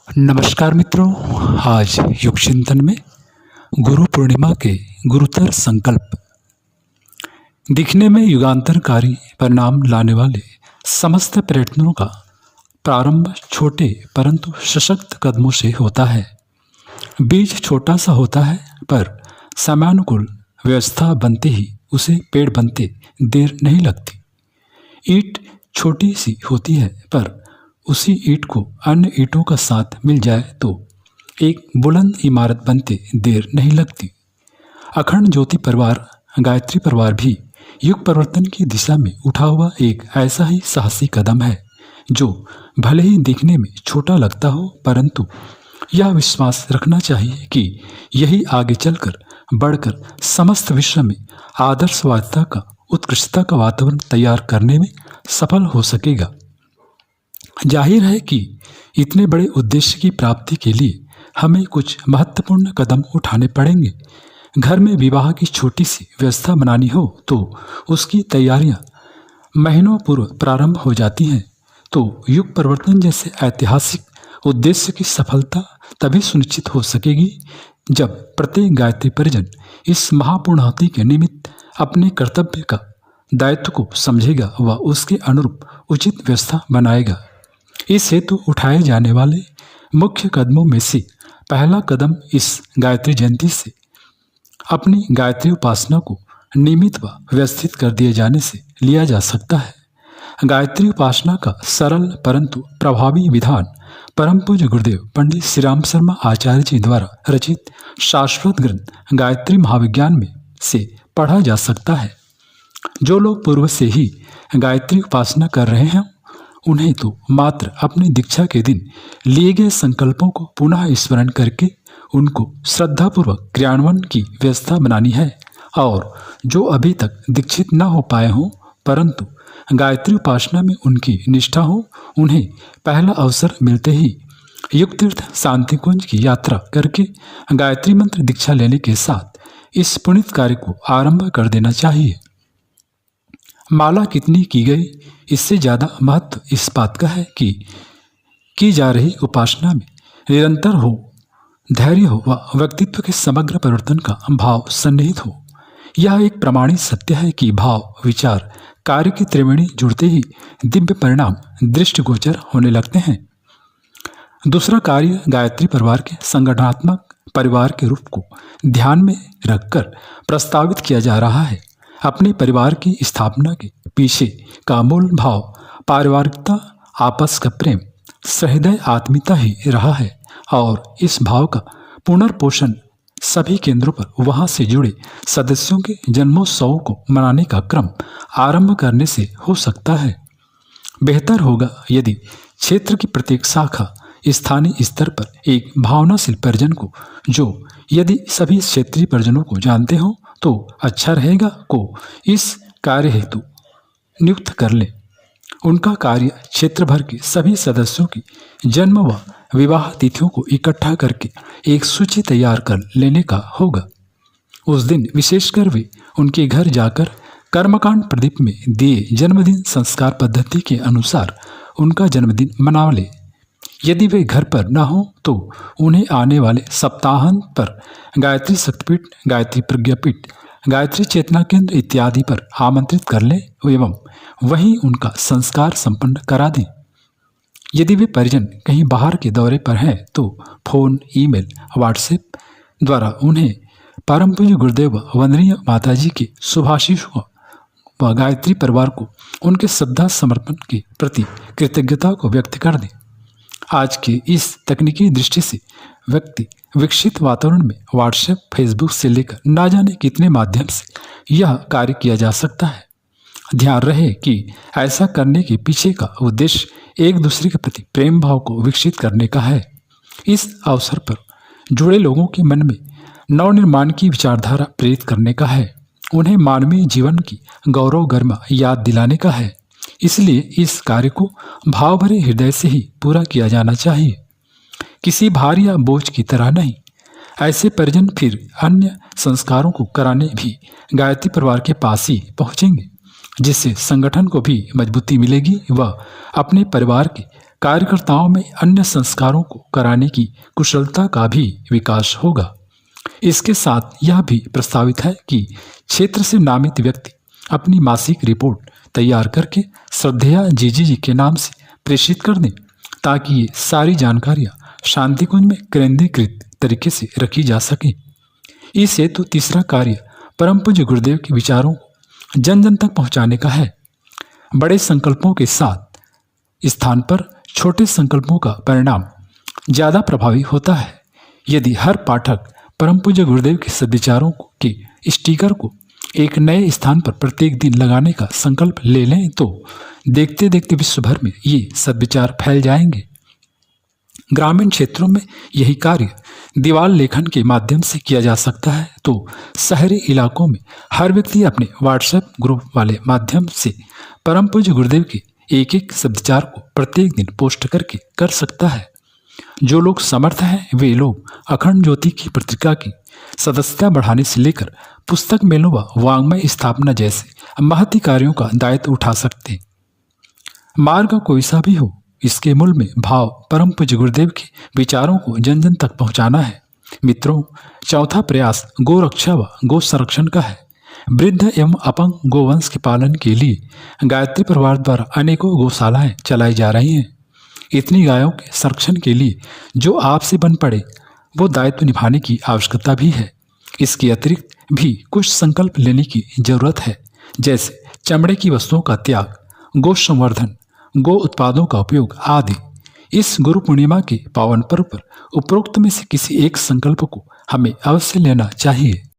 नमस्कार मित्रों। आज युग चिंतन में गुरु पूर्णिमा के गुरुतर संकल्प। दिखने में युगांतरकारी परिणाम लाने वाले समस्त प्रयत्नों का प्रारंभ छोटे परंतु सशक्त कदमों से होता है। बीज छोटा सा होता है, पर समयानुकूल व्यवस्था बनते ही उसे पेड़ बनते देर नहीं लगती। ईंट छोटी सी होती है, पर उसी ईंट को अन्य ईंटों का साथ मिल जाए तो एक बुलंद इमारत बनते देर नहीं लगती। अखंड ज्योति परिवार, गायत्री परिवार भी युग परिवर्तन की दिशा में उठा हुआ एक ऐसा ही साहसी कदम है, जो भले ही दिखने में छोटा लगता हो, परंतु यह विश्वास रखना चाहिए कि यही आगे चलकर बढ़कर समस्त विश्व में आदर्शवादिता का, उत्कृष्टता का वातावरण तैयार करने में सफल हो सकेगा। जाहिर है कि इतने बड़े उद्देश्य की प्राप्ति के लिए हमें कुछ महत्वपूर्ण कदम उठाने पड़ेंगे। घर में विवाह की छोटी सी व्यवस्था बनानी हो तो उसकी तैयारियां महीनों पूर्व प्रारंभ हो जाती हैं। तो युग परिवर्तन जैसे ऐतिहासिक उद्देश्य की सफलता तभी सुनिश्चित हो सकेगी जब प्रत्येक गायत्री परिजन इस महापूर्णाहुति के निमित्त अपने कर्तव्य का दायित्व को समझेगा व उसके अनुरूप उचित व्यवस्था बनाएगा। इस हेतु उठाए जाने वाले मुख्य कदमों में से पहला कदम इस गायत्री जयंती से अपनी गायत्री उपासना को नियमित व व्यवस्थित कर दिए जाने से लिया जा सकता है। गायत्री उपासना का सरल परंतु प्रभावी विधान परम पूज्य गुरुदेव पंडित श्री राम शर्मा आचार्य जी द्वारा रचित शाश्वत ग्रंथ गायत्री महाविज्ञान में से पढ़ा जा सकता है। जो लोग पूर्व से ही गायत्री उपासना कर रहे हैं, उन्हें तो मात्र अपनी दीक्षा के दिन लिए गए संकल्पों को पुनः स्मरण करके उनको श्रद्धापूर्वक क्रियान्वयन की व्यवस्था बनानी है। और जो अभी तक दीक्षित न हो पाए हों, परंतु गायत्री उपासना में उनकी निष्ठा हो, उन्हें पहला अवसर मिलते ही युगतीर्थ शांति कुंज की यात्रा करके गायत्री मंत्र दीक्षा लेने के साथ इस पुनित कार्य को आरंभ कर देना चाहिए। माला कितनी की गई, इससे ज़्यादा महत्व इस बात का है कि की जा रही उपासना में निरंतर हो, धैर्य हो व व्यक्तित्व के समग्र परिवर्तन का भाव सन्निहित हो। यह एक प्रमाणित सत्य है कि भाव, विचार, कार्य की त्रिवेणी जुड़ते ही दिव्य परिणाम दृष्टिगोचर होने लगते हैं। दूसरा कार्य गायत्री परिवार के संगठनात्मक परिवार के रूप को ध्यान में रखकर प्रस्तावित किया जा रहा है। अपने परिवार की स्थापना के पीछे का मूल भाव पारिवारिकता, आपस का प्रेम, सहृदय आत्मीयता ही रहा है और इस भाव का पुनर्पोषण सभी केंद्रों पर वहां से जुड़े सदस्यों के जन्मोत्सव को मनाने का क्रम आरंभ करने से हो सकता है। बेहतर होगा यदि क्षेत्र की प्रत्येक शाखा स्थानीय स्तर पर एक भावनाशील परिजन को, जो यदि सभी क्षेत्रीय परिजनों को जानते हो तो अच्छा रहेगा, को इस कार्य हेतु नियुक्त कर ले। उनका कार्य क्षेत्र भर के सभी सदस्यों की जन्म व विवाह तिथियों को इकट्ठा करके एक सूची तैयार कर लेने का होगा। उस दिन विशेषकर वे उनके घर जाकर कर्मकांड प्रदीप में दिए जन्मदिन संस्कार पद्धति के अनुसार उनका जन्मदिन मना ले। यदि वे घर पर न हो तो उन्हें आने वाले सप्ताहांत पर गायत्री शक्तिपीठ, गायत्री प्रज्ञापीठ, गायत्री चेतना केंद्र इत्यादि पर आमंत्रित कर ले एवं वहीं उनका संस्कार संपन्न करा दें। यदि वे परिजन कहीं बाहर के दौरे पर हैं तो फोन, ईमेल, व्हाट्सएप द्वारा उन्हें परम पूज्य गुरुदेव वंदनीय माताजी के शुभाशीषों व गायत्री परिवार को उनके श्रद्धा समर्पण के प्रति कृतज्ञता को व्यक्त कर दें। आज के इस तकनीकी दृष्टि से व्यक्ति विकसित वातावरण में व्हाट्सएप, फेसबुक से लेकर ना जाने कितने माध्यम से यह कार्य किया जा सकता है। ध्यान रहे कि ऐसा करने के पीछे का उद्देश्य एक दूसरे के प्रति प्रेम भाव को विकसित करने का है। इस अवसर पर जुड़े लोगों के मन में नवनिर्माण की विचारधारा प्रेरित करने का है। उन्हें मानवीय जीवन की गौरव गरिमा याद दिलाने का है। इसलिए इस कार्य को भाव भरे हृदय से ही पूरा किया जाना चाहिए, किसी भार या बोझ की तरह नहीं। ऐसे परिजन फिर अन्य संस्कारों को कराने भी गायत्री परिवार के पास ही पहुंचेंगे, जिससे संगठन को भी मजबूती मिलेगी व अपने परिवार के कार्यकर्ताओं में अन्य संस्कारों को कराने की कुशलता का भी विकास होगा। इसके साथ यह भी प्रस्तावित है कि क्षेत्र से नामित व्यक्ति अपनी मासिक रिपोर्ट तैयार करके श्रद्धेया जी के नाम से प्रेषित कर दें, ताकि ये सारी जानकारियां शांतिकुंज में केंद्रीकृत तरीके से रखी जा सके। इस हेतु तीसरा कार्य परम पूज्य गुरुदेव के विचारों को जन जन तक पहुंचाने का है। बड़े संकल्पों के साथ स्थान पर छोटे संकल्पों का परिणाम ज़्यादा प्रभावी होता है। यदि हर पाठक परम पूज्य गुरुदेव के सद्विचारों के स्टिकर को एक नए स्थान पर प्रत्येक दिन लगाने का संकल्प ले लें तो देखते देखते विश्व भर में ये सद्विचार फैल जाएंगे। ग्रामीण क्षेत्रों में यही कार्य दीवार लेखन के माध्यम से किया जा सकता है, तो शहरी इलाकों में हर व्यक्ति अपने व्हाट्सएप ग्रुप वाले माध्यम से परम पूज्य गुरुदेव के एक एक सद्विचार को प्रत्येक दिन पोस्ट करके कर सकता है। जो लोग समर्थ हैं वे लोग अखंड ज्योति की पत्रिका की सदस्यता बढ़ाने से लेकर पुस्तक मेलों व वाङ्मय स्थापना जैसे महती कार्यों का दायित्व उठा सकते हैं। मार्ग कोई सा भी हो, इसके मूल में भाव परम पूज्य गुरुदेव के विचारों को जन जन तक पहुंचाना है। मित्रों, चौथा प्रयास गो रक्षा व गो संरक्षण का है। वृद्ध एवं अपंग गोवंश के पालन के लिए गायत्री परिवार द्वारा अनेकों गौशालाएं चलाई जा रही हैं। इतनी गायों के संरक्षण के लिए जो आपसे बन पड़े वो दायित्व निभाने की आवश्यकता भी है। इसके अतिरिक्त भी कुछ संकल्प लेने की जरूरत है, जैसे चमड़े की वस्तुओं का त्याग, गो संवर्धन, गो उत्पादों का उपयोग आदि। इस गुरु पूर्णिमा के पावन पर्व पर उपरोक्त में से किसी एक संकल्प को हमें अवश्य लेना चाहिए।